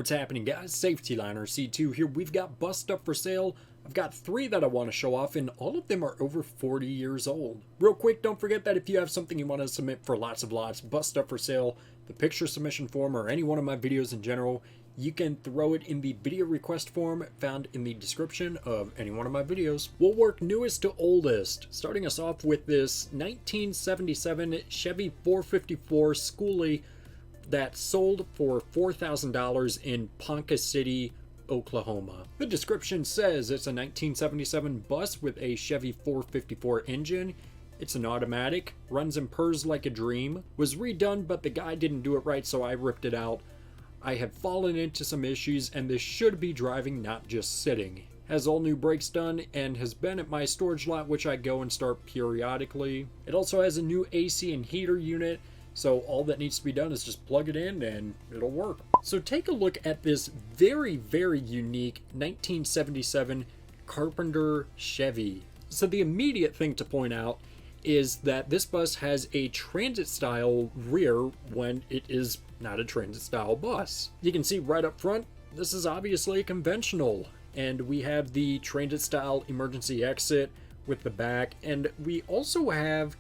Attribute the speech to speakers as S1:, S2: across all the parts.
S1: What's happening, guys? Safety Liner C2 here. We've got bus stuff for sale. I've got 3 that I want to show off, and all of them are over 40 years old. Real quick, don't forget that if you have something you want to submit for lots of lots, bus stuff for sale, the picture submission form, or any one of my videos in general, you can throw it in the video request form found in the description of any one of my videos. We'll work newest to oldest, starting us off with this 1977 Chevy 454 skoolie that sold for $4,000 in Ponca City, Oklahoma. The description says it's a 1977 bus with a Chevy 454 engine. It's an automatic, runs and purrs like a dream, was redone but the guy didn't do it right, so I ripped it out. I have fallen into some issues and this should be driving, not just sitting. Has all new brakes done and has been at my storage lot, which I go and start periodically. It also has a new AC and heater unit, so all that needs to be done is just plug it in and it'll work. So take a look at this very, very unique 1977 Carpenter Chevy. So the immediate thing to point out is that this bus has a transit style rear when it is not a transit style bus. You can see right up front, this is obviously conventional, and we have the transit style emergency exit with the back, and we also have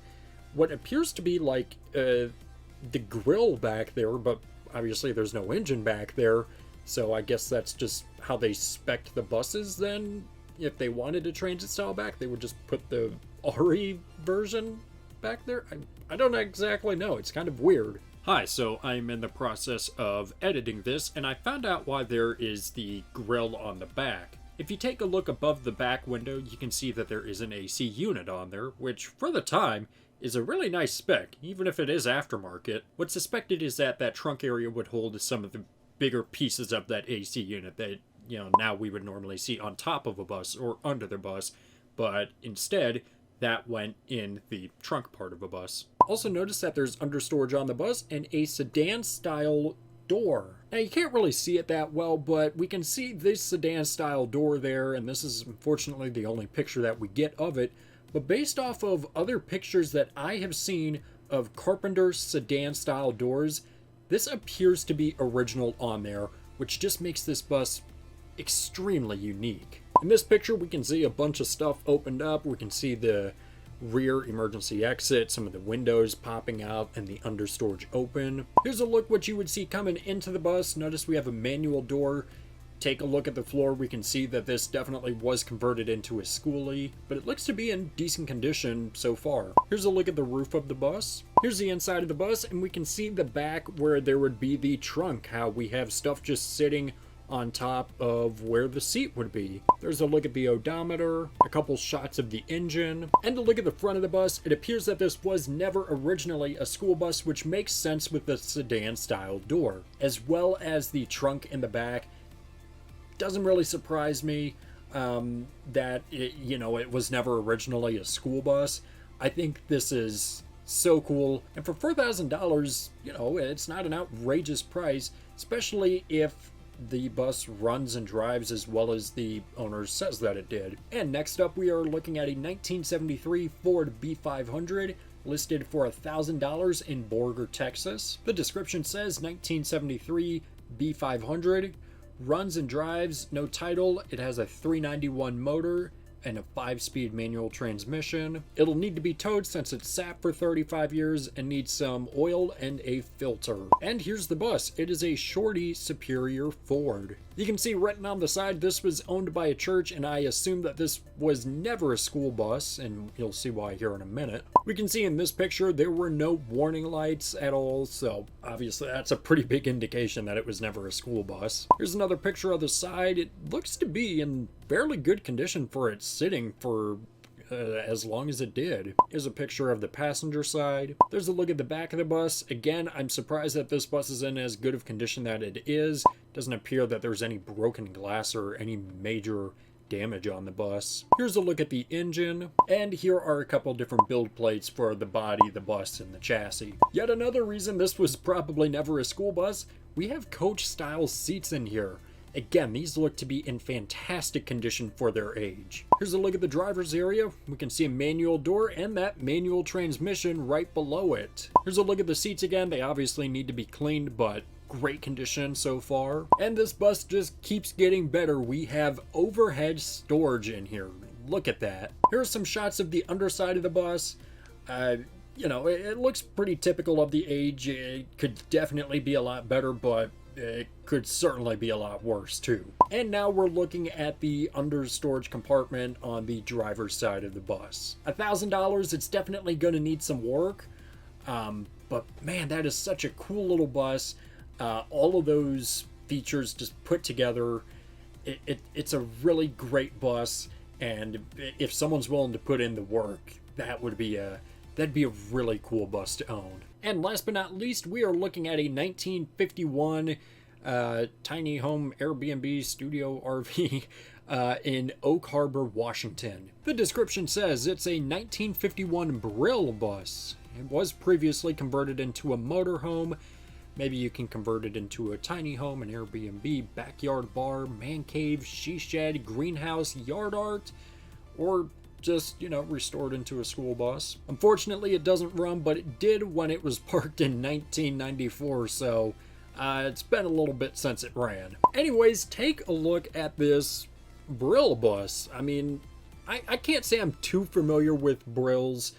S1: what appears to be like the grill back there, but obviously there's no engine back there, so I guess that's just how they spec'd the buses then. If they wanted a transit style back, they would just put the RE version back there. I don't exactly know. It's kind of weird. Hi, so I'm in the process of editing this, and I found out why there is the grill on the back. If you take a look above the back window, you can see that there is an AC unit on there, which for the time is a really nice spec, even if it is aftermarket. What's suspected is that that trunk area would hold some of the bigger pieces of that AC unit that, you know, now we would normally see on top of a bus or under the bus, but instead that went in the trunk part of a bus. Also notice that there's understorage on the bus and a sedan style door. Now you can't really see it that well, but we can see this sedan style door there, and this is unfortunately the only picture that we get of it. But based off of other pictures that I have seen of Carpenter sedan style doors, this appears to be original on there, which just makes this bus extremely unique. In this picture, we can see a bunch of stuff opened up. We can see the rear emergency exit, some of the windows popping out, and the understorage open. Here's a look what you would see coming into the bus. Notice we have a manual door. Take a look at the floor. We can see that this definitely was converted into a skoolie, but it looks to be in decent condition so far. Here's a look at the roof of the bus. Here's the inside of the bus, and we can see the back where there would be the trunk, how we have stuff just sitting on top of where the seat would be. There's a look at the odometer, a couple shots of the engine, and a look at the front of the bus. It appears that this was never originally a school bus, which makes sense with the sedan style door, as well as the trunk in the back. Doesn't really surprise me that it was never originally a school bus. I think this is so cool, and for $4,000, it's not an outrageous price, especially if the bus runs and drives as well as the owner says that it did. And next up, we are looking at a 1973 Ford B500 listed for $1,000 in Borger, Texas. The description says 1973 B500. Runs and drives, no title. It has a 391 motor and a 5-speed manual transmission. It'll need to be towed since it's sat for 35 years and needs some oil and a filter. And here's the bus. It is a Shorty Superior Ford. You can see written on the side this was owned by a church, and I assume that this was never a school bus, and you'll see why here in a minute. We can see in this picture there were no warning lights at all, so obviously that's a pretty big indication that it was never a school bus. Here's another picture of the side. It looks to be in fairly good condition for its sitting for as long as it did. Here's a picture of the passenger side. There's a look at the back of the bus. Again, I'm surprised that this bus is in as good of condition that it is. Doesn't appear that there's any broken glass or any major damage on the bus. Here's a look at the engine, and here are a couple different build plates for the body, the bus, and the chassis. Yet another reason this was probably never a school bus, we have coach style seats in here. Again, these look to be in fantastic condition for their age. Here's a look at the driver's area. We can see a manual door and that manual transmission right below it. Here's a look at the seats again. They obviously need to be cleaned, but great condition so far. And this bus just keeps getting better. We have overhead storage in here. Look at that. Here are some shots of the underside of the bus. You know, it looks pretty typical of the age. It could definitely be a lot better, but it could certainly be a lot worse too. And now we're looking at the under storage compartment on the driver's side of the bus. $1,000, it's definitely going to need some work. But man, that is such a cool little bus. All of those features just put together. It's a really great bus. And if someone's willing to put in the work, that'd be a really cool bus to own. And last but not least, we are looking at a 1951 tiny home Airbnb studio RV in Oak Harbor, Washington. The description says it's a 1951 Brill bus. It was previously converted into a motorhome. Maybe you can convert it into a tiny home, an Airbnb, backyard bar, man cave, she shed, greenhouse, yard art, or just, you know, restored into a school bus. Unfortunately, it doesn't run, but it did when it was parked in 1994, so it's been a little bit since it ran. Anyways, take a look at this Brill bus. I mean, I can't say I'm too familiar with Brills.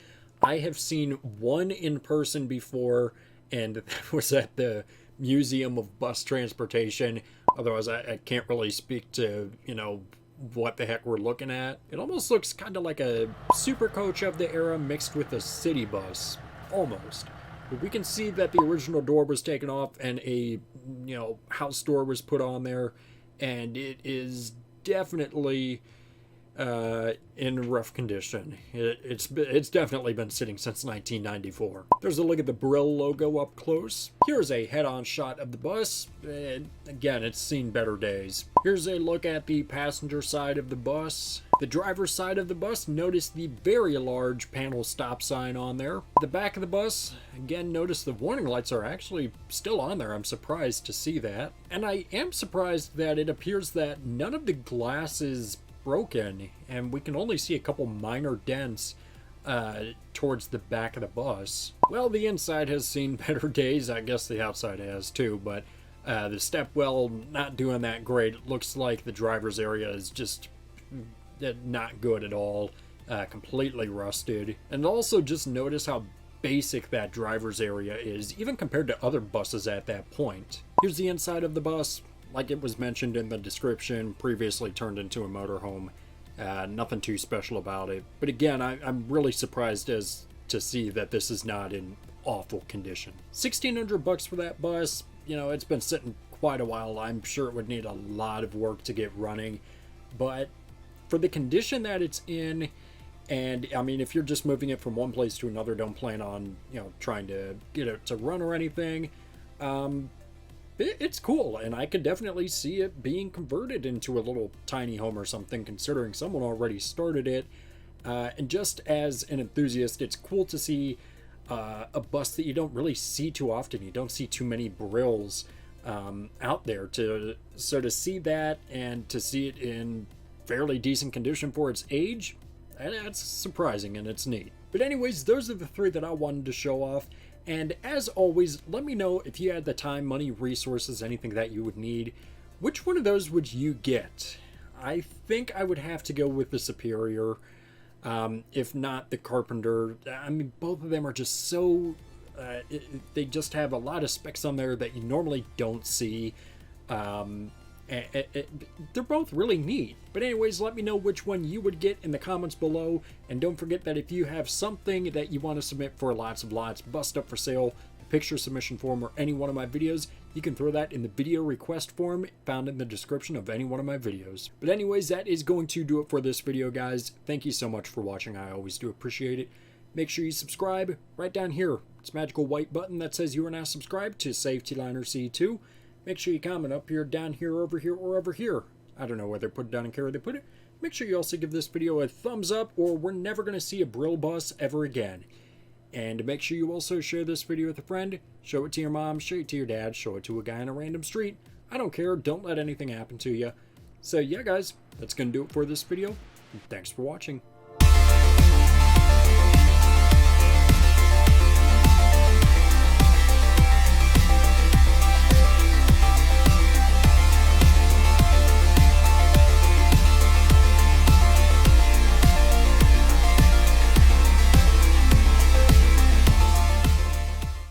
S1: I have seen one in person before, and that was at the Museum of Bus Transportation. Otherwise, I can't really speak to, you know, what the heck we're looking at. It almost looks kind of like a super coach of the era mixed with a city bus, almost. But we can see that the original door was taken off and a, you know, house door was put on there, and it is definitely in rough condition. It's definitely been sitting since 1994. There's a look at the Brill logo up close. Here's a head-on shot of the bus. Again, it's seen better days. Here's a look at the passenger side of the bus. The driver's side of the bus, notice the very large panel stop sign on there. The back of the bus, again, notice the warning lights are actually still on there. I'm surprised to see that. And I am surprised that it appears that none of the glass is broken, and we can only see a couple minor dents towards the back of the bus. Well, the inside has seen better days. I guess the outside has too, but the stepwell not doing that great. It looks like the driver's area is just not good at all, completely rusted. And also just notice how basic that driver's area is, even compared to other buses at that point. Here's the inside of the bus. Like it was mentioned in the description, previously turned into a motorhome. Nothing too special about it. But again, I'm really surprised as to see that this is not in awful condition. $1,600 for that bus. You know, it's been sitting quite a while. I'm sure it would need a lot of work to get running. But for the condition that it's in, and I mean, if you're just moving it from one place to another, don't plan on, you know, trying to get it to run or anything. It's cool, and I could definitely see it being converted into a little tiny home or something, considering someone already started it. And just as an enthusiast, it's cool to see a bus that you don't really see too often. You don't see too many Brills out there. So to see that and to see it in fairly decent condition for its age, that's surprising and it's neat. But anyways, those are the three that I wanted to show off. And as always, let me know if you had the time, money, resources, anything that you would need. Which one of those would you get? I think I would have to go with the Superior, if not the Carpenter. I mean, both of them are just so... they just have a lot of specs on there that you normally don't see. They're both really neat. But anyways, let me know which one you would get in the comments below. And don't forget that if you have something that you want to submit for Lots of Lots, Bust Up for Sale, the picture submission form, or any one of my videos, you can throw that in the video request form found in the description of any one of my videos. But anyways, that is going to do it for this video, guys. Thank you so much for watching. I always do appreciate it. Make sure you subscribe right down here. It's a magical white button that says you are now subscribed to Save T-Liner C2. Make sure you comment up here, down here, over here, or over here. I don't know where they put it down and care where they put it. Make sure you also give this video a thumbs up, or we're never going to see a Brill bus ever again. And make sure you also share this video with a friend. Show it to your mom, show it to your dad, show it to a guy on a random street. I don't care. Don't let anything happen to you. So yeah, guys, that's going to do it for this video. Thanks for watching.